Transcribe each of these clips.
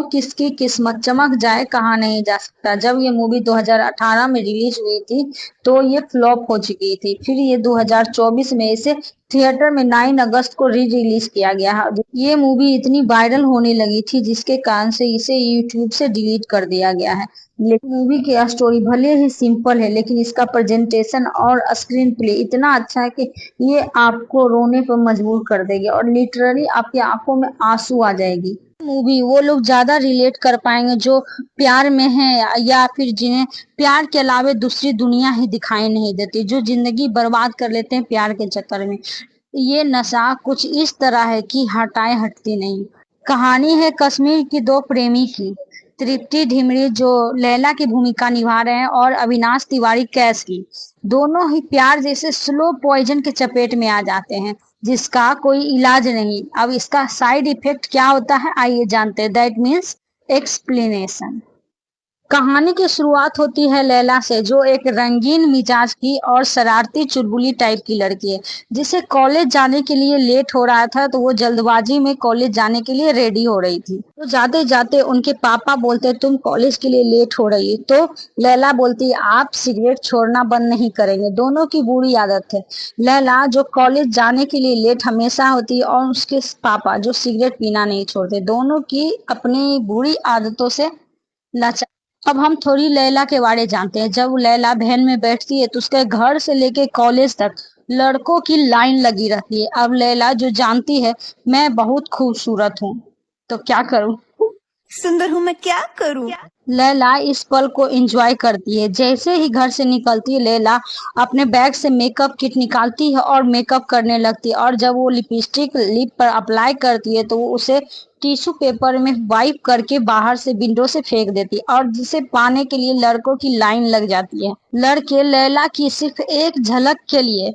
कब किसकी किस्मत चमक जाए कहा नहीं जा सकता। जब ये मूवी 2018 में रिलीज हुई थी तो ये फ्लॉप हो चुकी थी। फिर ये 2024 में इसे थिएटर में 9 अगस्त को री रिलीज किया गया। ये मूवी इतनी वायरल होने लगी थी जिसके कारण से इसे यूट्यूब से डिलीट कर दिया गया है। लेकिन मूवी की स्टोरी भले ही सिंपल है लेकिन इसका प्रेजेंटेशन और स्क्रीन प्ले इतना अच्छा है कि ये आपको रोने पर मजबूर कर देगी और लिटरली आपकी आंखों में आंसू आ जाएगी। मूवी वो लोग ज्यादा रिलेट कर पाएंगे जो प्यार में है या फिर जिन्हें प्यार के अलावा दूसरी दुनिया ही दिखाई नहीं देती, जो जिंदगी बर्बाद कर लेते हैं प्यार के चक्कर में। ये नशा कुछ इस तरह है कि हटाए हटती नहीं। कहानी है कश्मीर की दो प्रेमी की, तृप्ति ढिमरी जो लैला की भूमिका निभा रहे हैं और अविनाश तिवारी कैस की। दोनों ही प्यार जैसे स्लो पॉइजन के चपेट में आ जाते हैं जिसका कोई इलाज नहीं। अब इसका साइड इफेक्ट क्या होता है आइए जानते हैं। That means explanation. कहानी की शुरुआत होती है लैला से, जो एक रंगीन मिजाज की और शरारती चुलबुली टाइप की लड़की है जिसे कॉलेज जाने के लिए लेट हो रहा था, तो वो जल्दबाजी में कॉलेज जाने के लिए रेडी हो रही थी। तो जाते जाते उनके पापा बोलते तुम कॉलेज के लिए लेट हो रही, तो लैला बोलती आप सिगरेट छोड़ना बंद नहीं करेंगे। दोनों की बुरी आदत है। लैला जो कॉलेज जाने के लिए लेट हमेशा होती है और उसके पापा जो सिगरेट पीना नहीं छोड़ते, दोनों की अपनी बुरी आदतों से लाचार। अब हम थोड़ी लैला के बारे जानते हैं। जब लैला वैन में बैठती है तो उसके घर से लेके कॉलेज तक लड़कों की लाइन लगी रहती है। अब लैला जो जानती है मैं बहुत खूबसूरत हूँ तो क्या करूँ, सुंदर हूँ मैं क्या करूँ। लैला इस पल को एंजॉय करती है। जैसे ही घर से निकलती है लैला अपने बैग से मेकअप किट निकालती है और मेकअप करने लगती है, और जब वो लिपस्टिक लिप पर अप्लाई करती है तो वो उसे टिश्यू पेपर में वाइप करके बाहर से विंडो से फेंक देती है, और जिसे पाने के लिए लड़कों की लाइन लग जाती है। लड़के लैला की सिर्फ एक झलक के लिए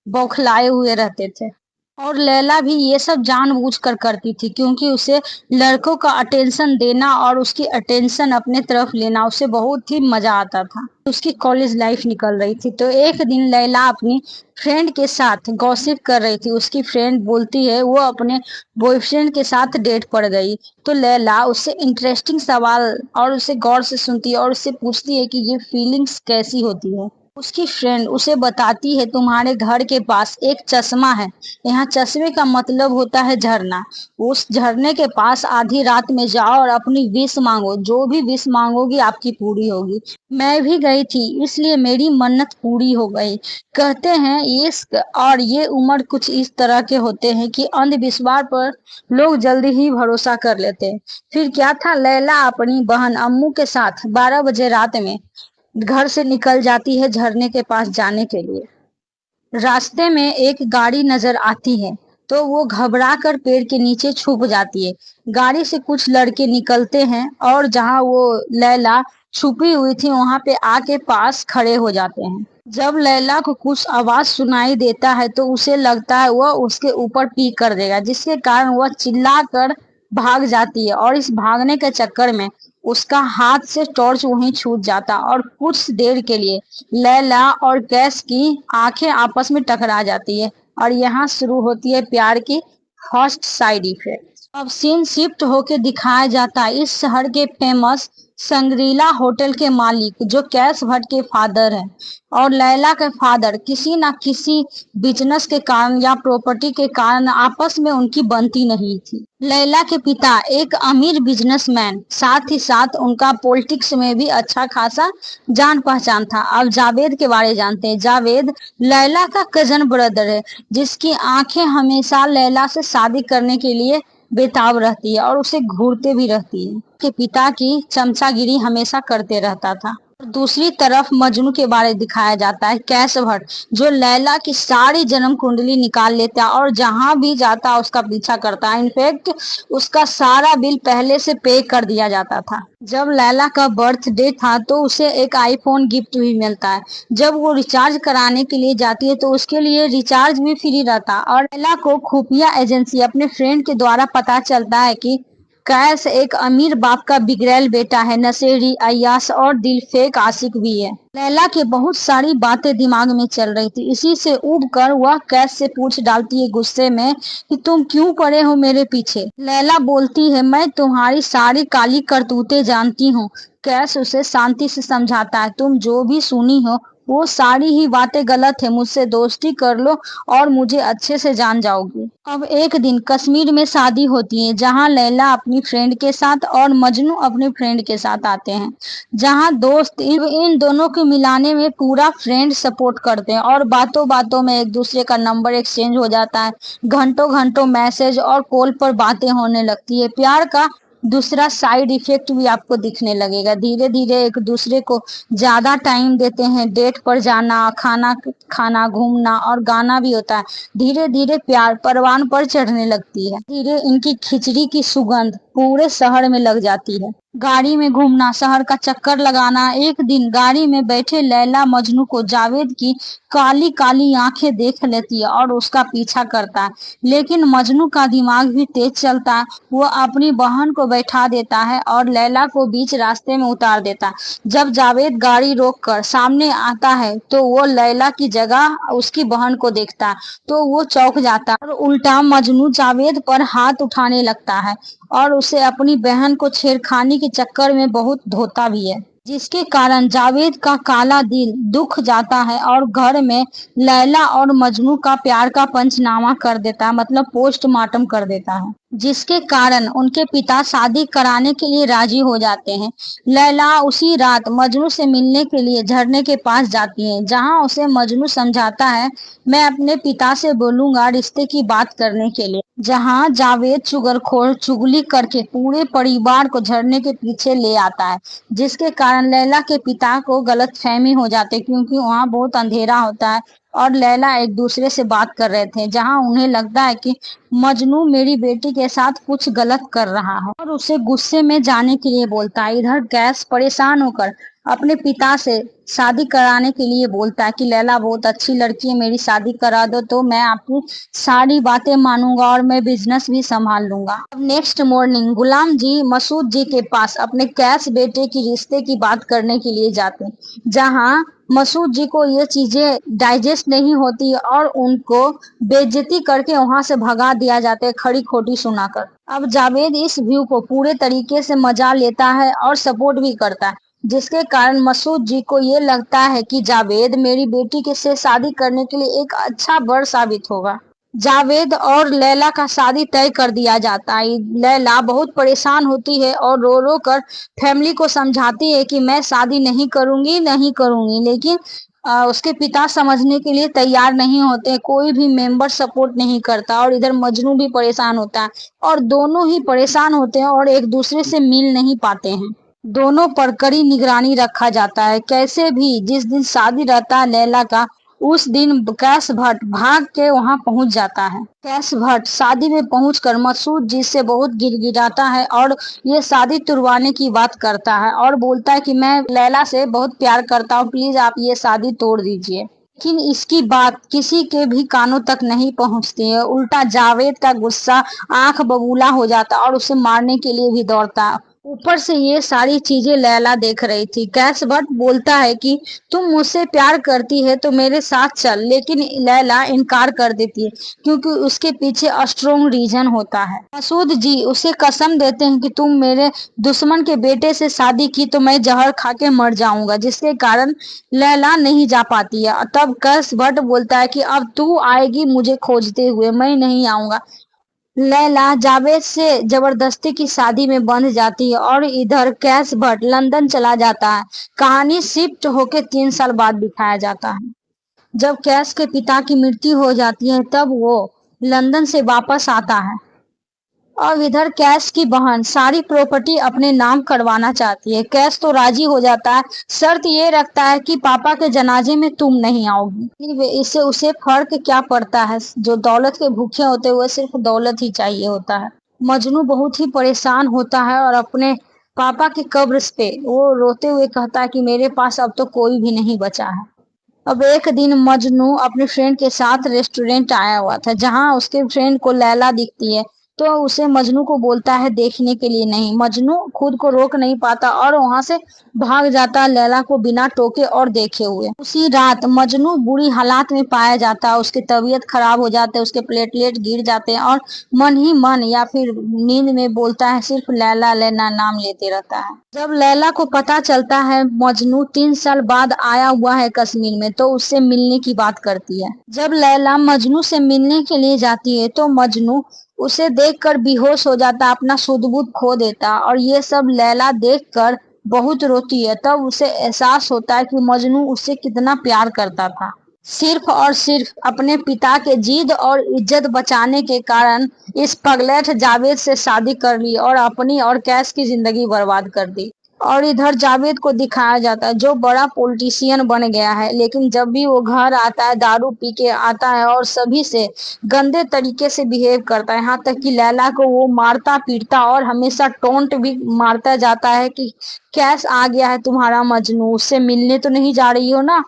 बौखलाए हुए रहते थे, और लैला भी ये सब जानबूझकर करती थी क्योंकि उसे लड़कों का अटेंशन देना और उसकी अटेंशन अपने तरफ लेना उसे बहुत ही मजा आता था। उसकी कॉलेज लाइफ निकल रही थी तो एक दिन लैला अपनी फ्रेंड के साथ गॉसिप कर रही थी। उसकी फ्रेंड बोलती है वो अपने बॉयफ्रेंड के साथ डेट पर गई, तो लैला उससे इंटरेस्टिंग सवाल और उसे गौर से सुनती है और उससे पूछती है कि ये फीलिंग्स कैसी होती है। उसकी फ्रेंड उसे बताती है तुम्हारे घर के पास एक चश्मा है, यहाँ चश्मे का मतलब होता है झरना। उस झरने के पास आधी रात में जाओ और अपनी विश मांगो, जो भी विश मांगोगी आपकी पूरी होगी। मैं भी गई थी इसलिए मेरी मन्नत पूरी हो गई। कहते हैं इश्क और ये उम्र कुछ इस तरह के होते हैं कि अंधविश्वास पर लोग जल्दी ही भरोसा कर लेते हैं। फिर क्या था, लैला अपनी बहन अम्मू के साथ 12 बजे रात में घर से निकल जाती है झरने के पास जाने के लिए। रास्ते में एक गाड़ी नजर आती है तो वो घबरा कर पेड़ के नीचे छुप जाती है। गाड़ी से कुछ लड़के निकलते हैं और जहां वो लैला छुपी हुई थी वहां पे आके पास खड़े हो जाते हैं। जब लैला को कुछ आवाज सुनाई देता है तो उसे लगता है वह उसके ऊपर पीक कर देगा, जिसके कारण वह चिल्ला कर भाग जाती है, और इस भागने के चक्कर में उसका हाथ से टॉर्च वहीं छूट जाता और कुछ देर के लिए लैला और कैस की आंखें आपस में टकरा जाती है, और यहाँ शुरू होती है प्यार की फर्स्ट साइड इफेक्ट। अब सीन शिफ्ट होके दिखाया जाता है इस शहर के फेमस संग्रीला होटल के मालिक जो कैश भट्ट के फादर हैं, और लैला के फादर किसी ना किसी बिजनेस के कारण या प्रॉपर्टी के कारण आपस में उनकी बनती नहीं थी। लैला के पिता एक अमीर बिजनेसमैन, साथ ही साथ उनका पॉलिटिक्स में भी अच्छा खासा जान पहचान था। अब जावेद के बारे जानते हैं। जावेद लैला का कजन ब्रदर है जिसकी आंखें हमेशा लैला से शादी करने के लिए बेताब रहती है और उसे घूरते भी रहती है। के पिता की चमचागिरी हमेशा करते रहता था। दूसरी तरफ मजनू के बारे दिखाया जाता है कैश भट्ट, जो लैला की सारी जन्म कुंडली निकाल लेता है और जहां भी जाता है उसका पीछा करता है। इनफैक्ट उसका सारा बिल पहले से पे कर दिया जाता था। जब लैला का बर्थडे था तो उसे एक आईफोन गिफ्ट भी मिलता है। जब वो रिचार्ज कराने के लिए जाती है तो उसके लिए रिचार्ज भी फ्री रहता, और लैला को खुफिया एजेंसी अपने फ्रेंड के द्वारा पता चलता है कि कैस एक अमीर बाप का बिगड़ैल बेटा है, नशेड़ी, अय्याश और दिल फेक आशिक भी है। लैला की बहुत सारी बातें दिमाग में चल रही थी। इसी से ऊब कर वह कैस से पूछ डालती है गुस्से में कि तुम क्यों पड़े हो मेरे पीछे। लैला बोलती है, मैं तुम्हारी सारी काली करतूतें जानती हूँ। कैस उसे शांति से समझाता है, तुम जो भी सुनी हो वो सारी ही बातें गलत है। मुझसे दोस्ती कर लो और मुझे अच्छे से जान जाओगी। अब एक दिन कश्मीर में शादी होती है, जहां लैला अपनी फ्रेंड के साथ और मजनू अपने फ्रेंड के साथ आते हैं। जहां दोस्त इन दोनों को मिलाने में पूरा फ्रेंड सपोर्ट करते हैं और बातों बातों में एक दूसरे का नंबर एक्सचेंज हो जाता है। घंटों घंटों मैसेज और कॉल पर बातें होने लगती है। प्यार का दूसरा साइड इफेक्ट भी आपको दिखने लगेगा। धीरे धीरे एक दूसरे को ज्यादा टाइम देते हैं। डेट पर जाना, खाना खाना, घूमना और गाना भी होता है। धीरे धीरे प्यार परवान पर चढ़ने लगती है। धीरे इनकी खिचड़ी की सुगंध पूरे शहर में लग जाती है। गाड़ी में घूमना, शहर का चक्कर लगाना। एक दिन गाड़ी में बैठे लैला मजनू को जावेद की काली काली आंखें देख लेती है और उसका पीछा करता है। लेकिन मजनू का दिमाग भी तेज चलता है। वो अपनी बहन को बैठा देता है और लैला को बीच रास्ते में उतार देता है। जब जावेद गाड़ी रोककर सामने आता है तो वो लैला की जगह उसकी बहन को देखता है तो वो चौंक जाता है और उल्टा मजनू जावेद पर हाथ उठाने लगता है और उसे अपनी बहन को छेड़खानी के चक्कर में बहुत धोता भी है, जिसके कारण जावेद का काला दिल दुख जाता है और घर में लैला और मजनू का प्यार का पंचनामा कर देता है, मतलब पोस्टमार्टम कर देता है, जिसके कारण उनके पिता शादी कराने के लिए राजी हो जाते हैं। लैला उसी रात मजनू से मिलने के लिए झरने के पास जाती है, जहां उसे मजनू समझाता है, मैं अपने पिता से बोलूंगा रिश्ते की बात करने के लिए। जहां जावेद चुगलखोर चुगली करके पूरे परिवार को झरने के पीछे ले आता है, जिसके कारण लैला के पिता को गलतफहमी हो जाती है, क्योंकि वहां बहुत अंधेरा होता है और लैला एक दूसरे से बात कर रहे थे, जहां उन्हें लगता है कि मजनू मेरी बेटी के साथ कुछ गलत कर रहा है और उसे गुस्से में जाने के लिए बोलता है। इधर कैस परेशान होकर अपने पिता से शादी कराने के लिए बोलता है कि लैला बहुत अच्छी लड़की है, मेरी शादी करा दो तो मैं आपकी सारी बातें मानूंगा और मैं बिजनेस भी संभाल लूंगा। अब नेक्स्ट मॉर्निंग गुलाम जी मसूद जी के पास अपने कैस बेटे की रिश्ते की बात करने के लिए जाते हैं, जहां मसूद जी को ये चीजें डाइजेस्ट नहीं होती और उनको बेइज्जती करके वहां से भगा दिया जाता है, खड़ी खोटी सुनाकर। अब जावेद इस व्यू को पूरे तरीके से मजा लेता है और सपोर्ट भी करता है, जिसके कारण मसूद जी को ये लगता है कि जावेद मेरी बेटी के से शादी करने के लिए एक अच्छा वर साबित होगा। जावेद और लैला का शादी तय कर दिया जाता है। लैला बहुत परेशान होती है और रो रो कर फैमिली को समझाती है कि मैं शादी नहीं करूंगी, लेकिन उसके पिता समझने के लिए तैयार नहीं होते। कोई भी मेंबर सपोर्ट नहीं करता और इधर मजनू भी परेशान होता है और दोनों ही परेशान होते हैं और एक दूसरे से मिल नहीं पाते हैं। दोनों पर कड़ी निगरानी रखा जाता है। कैसे भी जिस दिन शादी रहता है लैला का, उस दिन कैश भट्ट भाग के वहां पहुंच जाता है। कैश भट्ट शादी में पहुंचकर मसूद जी से बहुत गिड़गिड़ाता है और ये शादी तुड़वाने की बात करता है और बोलता है कि मैं लैला से बहुत प्यार करता हूँ, प्लीज आप ये शादी तोड़ दीजिए। लेकिन इसकी बात किसी के भी कानों तक नहीं पहुंचती है। उल्टा जावेद का गुस्सा आंख बबूला हो जाता और उसे मारने के लिए भी दौड़ता। ऊपर से ये सारी चीजें लैला देख रही थी। कैश भट्ट बोलता है कि तुम मुझसे प्यार करती है तो मेरे साथ चल, लेकिन लैला इनकार कर देती है क्योंकि उसके पीछे स्ट्रॉन्ग रीजन होता है। मसूद जी उसे कसम देते हैं कि तुम मेरे दुश्मन के बेटे से शादी की तो मैं जहर खा के मर जाऊंगा, जिसके कारण लैला नहीं जा पाती है। तब कैश भट्ट बोलता है कि अब तू आएगी मुझे खोजते हुए, मैं नहीं आऊंगा। लैला जावेद से जबरदस्ती की शादी में बंध जाती है और इधर कैश भट्ट लंदन चला जाता है। कहानी शिफ्ट होके 3 साल बाद दिखाया जाता है। जब कैश के पिता की मृत्यु हो जाती है तब वो लंदन से वापस आता है और इधर कैश की बहन सारी प्रॉपर्टी अपने नाम करवाना चाहती है। कैश तो राजी हो जाता है, शर्त ये रखता है कि पापा के जनाजे में तुम नहीं आओगी। इससे उसे फर्क क्या पड़ता है, जो दौलत के भूखे होते हुए सिर्फ दौलत ही चाहिए होता है। मजनू बहुत ही परेशान होता है और अपने पापा की कब्र पे वो रोते हुए कहता है कि मेरे पास अब तो कोई भी नहीं बचा है। अब एक दिन मजनू अपने फ्रेंड के साथ रेस्टोरेंट आया हुआ था, जहां उसके फ्रेंड को लैला दिखती है। तो उसे मजनू को बोलता है देखने के लिए नहीं। मजनू खुद को रोक नहीं पाता और वहां से भाग जाता है लैला को बिना टोके और देखे हुए। उसी रात मजनू बुरी हालात में पाया जाता है, उसकी तबीयत खराब हो जाती है, उसके प्लेटलेट गिर जाते हैं और मन ही मन या फिर नींद में बोलता है सिर्फ लैला लैला नाम लेते रहता है। जब लैला को पता चलता है मजनू 3 साल बाद आया हुआ है कश्मीर में, तो उससे मिलने की बात करती है। जब लैला मजनू से मिलने के लिए जाती है तो मजनू उसे देखकर बेहोश हो जाता, अपना सुध-बुध खो देता और ये सब लैला देखकर बहुत रोती है। तब उसे एहसास होता है कि मजनू उससे कितना प्यार करता था। सिर्फ और सिर्फ अपने पिता के जिद और इज्जत बचाने के कारण इस पगलेट जावेद से शादी कर ली और अपनी और कैश की जिंदगी बर्बाद कर दी। और इधर जावेद को दिखाया जाता है जो बड़ा पॉलिटिशियन बन गया है, लेकिन जब भी वो घर आता है दारू पी के आता है और सभी से गंदे तरीके से बिहेव करता है। यहाँ तक कि लैला को वो मारता पीटता और हमेशा टोंट भी मारता जाता है कि कैश आ गया है तुम्हारा मजनू, उससे मिलने तो नहीं जा रही हो ना।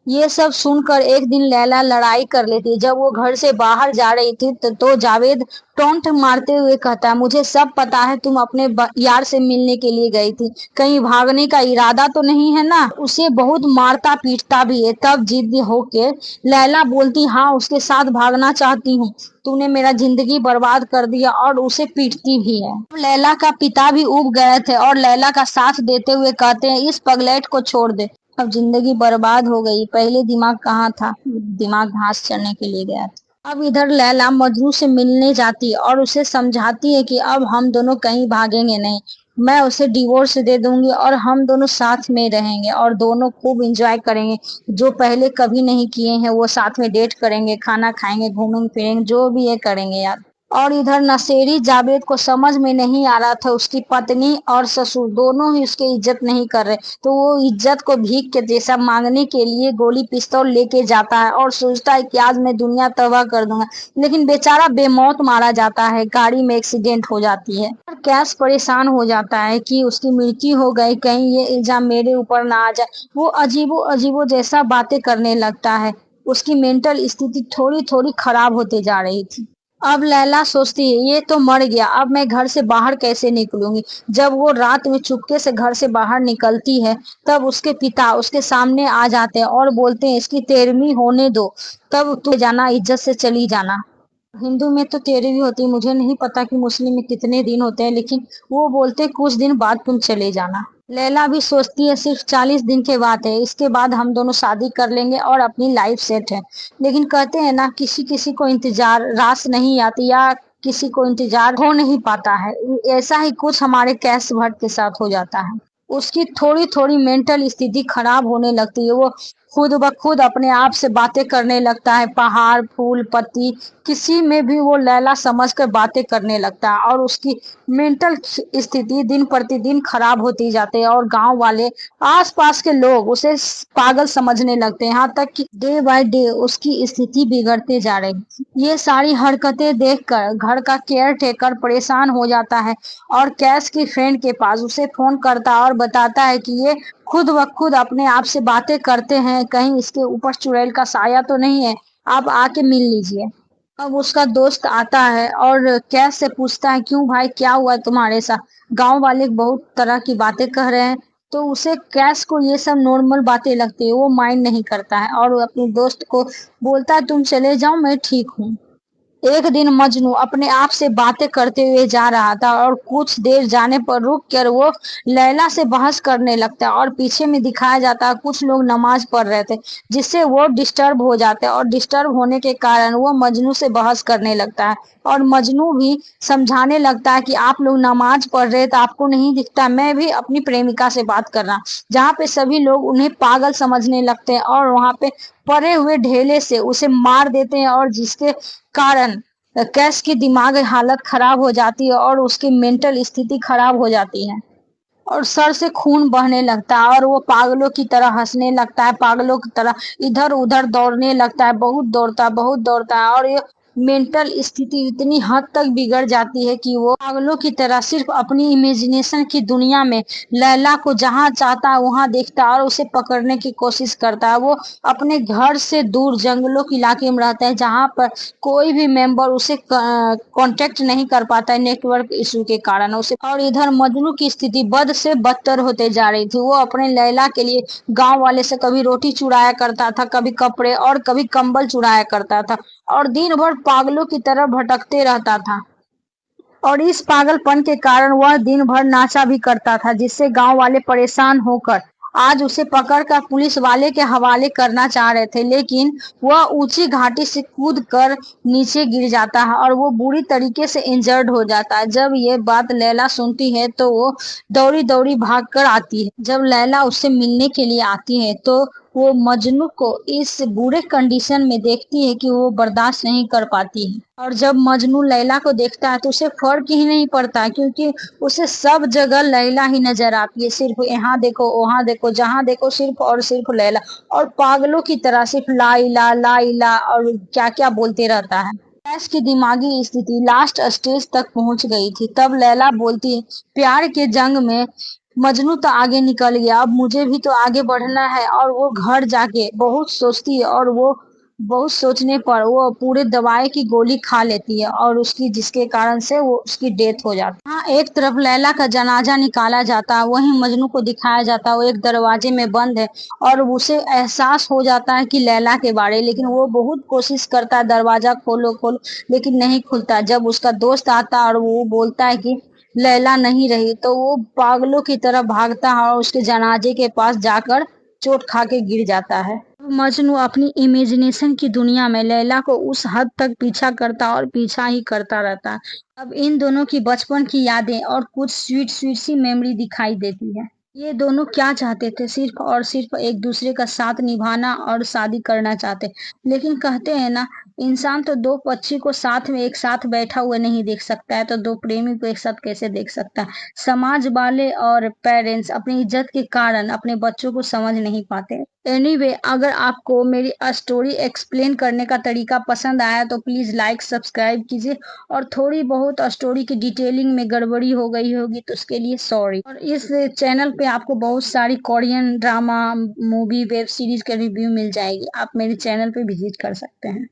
ये सब सुनकर एक दिन लैला लड़ाई कर लेती है। जब वो घर से बाहर जा रही थी तो जावेद टोंट मारते हुए कहता है मुझे सब पता है तुम अपने यार से मिलने के लिए गई थी, कहीं भागने का इरादा तो नहीं है ना। उसे बहुत मारता पीटता भी है। तब जिद होके लैला बोलती हाँ उसके साथ भागना चाहती हूँ, तूने मेरा जिंदगी बर्बाद कर दिया, और उसे पीटती भी है। लैला का पिता भी उब गए थे और लैला का साथ देते हुए कहते हैं इस पगलेट को छोड़ दे, अब जिंदगी बर्बाद हो गई, पहले दिमाग कहाँ था, दिमाग घास चरने के लिए गया था। अब इधर लैला मजनू से मिलने जाती है और उसे समझाती है कि अब हम दोनों कहीं भागेंगे नहीं, मैं उसे डिवोर्स दे दूंगी और हम दोनों साथ में रहेंगे और दोनों खूब एंजॉय करेंगे, जो पहले कभी नहीं किए हैं वो साथ में डेट करेंगे, खाना खाएंगे, घूमेंगे फिरेंगे, जो भी ये करेंगे यार। और इधर नशेड़ी जावेद को समझ में नहीं आ रहा था उसकी पत्नी और ससुर दोनों ही उसकी इज्जत नहीं कर रहे, तो वो इज्जत को भीख के जैसा मांगने के लिए गोली पिस्तौल लेके जाता है और सोचता है कि आज मैं दुनिया तबाह कर दूंगा, लेकिन बेचारा बेमौत मारा जाता है, गाड़ी में एक्सीडेंट हो जाती है। और कैश परेशान हो जाता है कि उसकी मृत्यु हो गई, कहीं ये इल्जाम मेरे ऊपर ना आ जाए। वो अजीबो अजीबो जैसा बातें करने लगता है। उसकी मेंटल स्थिति थोड़ी थोड़ी खराब होते जा रही थी। अब लैला सोचती है ये तो मर गया, अब मैं घर से बाहर कैसे निकलूंगी। जब वो रात में चुपके से घर से बाहर निकलती है तब उसके पिता उसके सामने आ जाते हैं और बोलते हैं इसकी 13वीं होने दो, तब तू जाना, इज्जत से चली जाना। हिंदू में तो 13वीं होती है, मुझे नहीं पता कि मुस्लिम में कितने दिन होते हैं, लेकिन वो बोलते कुछ दिन बाद तुम चले जाना। लैला भी सोचती है सिर्फ 40 दिन के बाद है, इसके बाद हम दोनों शादी कर लेंगे और अपनी लाइफ सेट है। लेकिन कहते हैं ना किसी किसी को इंतजार रास नहीं आती, या किसी को इंतजार हो नहीं पाता है, ऐसा ही कुछ हमारे कैश भट्ट के साथ हो जाता है। उसकी थोड़ी थोड़ी मेंटल स्थिति खराब होने लगती है। वो खुद ब खुद अपने आप से बातें करने लगता है, पहाड़ फूल पत्ती किसी में भी वो लैला समझकर बातें करने लगता है और उसकी मेंटल स्थिति दिन प्रतिदिन खराब होती जाती है और गांव वाले आसपास के लोग उसे पागल समझने लगते हैं। यहाँ तक कि डे बाय डे उसकी स्थिति बिगड़ते जा रही। ये सारी हरकतें देखकर घर का केयर टेकर परेशान हो जाता है और कैश की फ्रेंड के पास उसे फोन करता है और बताता है कि ये खुद ब खुद अपने आप से बातें करते हैं, कहीं इसके ऊपर चुड़ैल का साया तो नहीं है, आप आके मिल लीजिए। अब उसका दोस्त आता है और कैश से पूछता है क्यों भाई क्या हुआ तुम्हारे साथ, गांव वाले बहुत तरह की बातें कह रहे हैं। तो उसे कैश को ये सब नॉर्मल बातें लगती है, वो माइंड नहीं करता है और वो अपने दोस्त को बोलता है तुम चले जाओ मैं ठीक हूँ। एक दिन मजनू अपने आप से बातें करते हुए जा रहा था और कुछ देर जाने पर रुक कर वो लैला से बहस करने लगता है और पीछे में दिखाया जाता है कुछ लोग नमाज पढ़ रहे थे, जिससे वो डिस्टर्ब हो जाते हैं और डिस्टर्ब होने के कारण वो मजनू से बहस करने लगता है और मजनू भी समझाने लगता है कि आप लोग नमाज पढ़ रहे तो आपको नहीं दिखता, मैं भी अपनी प्रेमिका से बात कर रहा, जहाँ पे सभी लोग उन्हें पागल समझने लगते हैं और वहां पे पड़े हुए ढेले से उसे मार देते हैं और जिसके कारण कैश की दिमाग हालत खराब हो जाती है और उसकी मेंटल स्थिति खराब हो जाती है और सर से खून बहने लगता है और वो पागलों की तरह हंसने लगता है, पागलों की तरह इधर उधर दौड़ने लगता है, बहुत दौड़ता है और ये मेंटल स्थिति इतनी हद तक बिगड़ जाती है कि वो पागलों की तरह सिर्फ अपनी इमेजिनेशन की दुनिया में लैला को जहां चाहता है वहां देखता है और उसे पकड़ने की कोशिश करता है। वो अपने घर से दूर जंगलों के इलाके में रहता है जहां पर कोई भी मेंबर उसे कांटेक्ट नहीं कर पाता है नेटवर्क इशू के कारण उसे। और इधर मजनू की स्थिति बद से बदतर होते जा रही थी। वो अपने लैला के लिए गांव वाले से कभी रोटी चुराया करता था, कभी कपड़े और कभी कंबल चुराया करता था और दिन भर पागलों की तरह भटकते रहता था। और इस पागलपन के कारण वह दिन भर नाचा भी करता था, जिससे गांव वाले परेशान होकर आज उसे पकड़कर पुलिस वाले के हवाले करना चाह रहे थे। लेकिन वह ऊंची घाटी से कूद कर नीचे गिर जाता है और वो बुरी तरीके से इंजर्ड हो जाता है। जब ये बात लैला सुनती है तो वो दौड़ी दौड़ी भाग कर आती है। जब लैला उससे मिलने के लिए आती है तो वो मजनू को इस बुरे कंडीशन में देखती है कि वो बर्दाश्त नहीं कर पाती है। और जब मजनू लैला को देखता है तो उसे फर्क ही नहीं पड़ता, क्योंकि उसे सब जगह लैला ही नजर आती है। सिर्फ यहाँ देखो वहां देखो जहां देखो सिर्फ और सिर्फ लैला, और पागलों की तरह सिर्फ ला इला और क्या क्या बोलते रहता है। कैश की दिमागी स्थिति लास्ट स्टेज तक पहुंच गई थी। तब लैला बोलती है, प्यार के जंग में मजनू तो आगे निकल गया, अब मुझे भी तो आगे बढ़ना है। और वो घर जाके बहुत सोचती है और वो बहुत सोचने पर वो पूरे दवाई की गोली खा लेती है और उसकी जिसके कारण से वो उसकी डेथ हो जाती है। हाँ, एक तरफ लैला का जनाजा निकाला जाता है, वहीं मजनू को दिखाया जाता है वो एक दरवाजे में बंद है और उसे एहसास हो जाता है कि लैला के बारे, लेकिन वो बहुत कोशिश करता है दरवाजा खोलो खोलो, लेकिन नहीं खुलता। जब उसका दोस्त आता है और वो बोलता है कि लैला नहीं रही, तो वो पागलों की तरह भागता है और उसके जनाजे के पास जाकर चोट खा के गिर जाता है। मजनू अपनी इमेजिनेशन की दुनिया में लैला को उस हद तक पीछा करता और पीछा ही करता रहता है। अब इन दोनों की बचपन की यादें और कुछ स्वीट स्वीट सी मेमोरी दिखाई देती है। ये दोनों क्या चाहते थे? सिर्फ और सिर्फ एक दूसरे का साथ निभाना और शादी करना चाहते। लेकिन कहते हैं ना, इंसान तो दो पक्षी को साथ में एक साथ बैठा हुआ नहीं देख सकता है, तो दो प्रेमी को एक साथ कैसे देख सकता है? समाज वाले और पेरेंट्स अपनी इज्जत के कारण अपने बच्चों को समझ नहीं पाते। एनीवे, अगर आपको मेरी स्टोरी एक्सप्लेन करने का तरीका पसंद आया तो प्लीज़ लाइक सब्सक्राइब कीजिए। और थोड़ी बहुत स्टोरी की डिटेलिंग में गड़बड़ी हो गई होगी तो उसके लिए सॉरी। और इस चैनल पे आपको बहुत सारी Korean drama, movie, web series के रिव्यू मिल जाएगी। आप मेरे चैनल पे विजिट कर सकते हैं।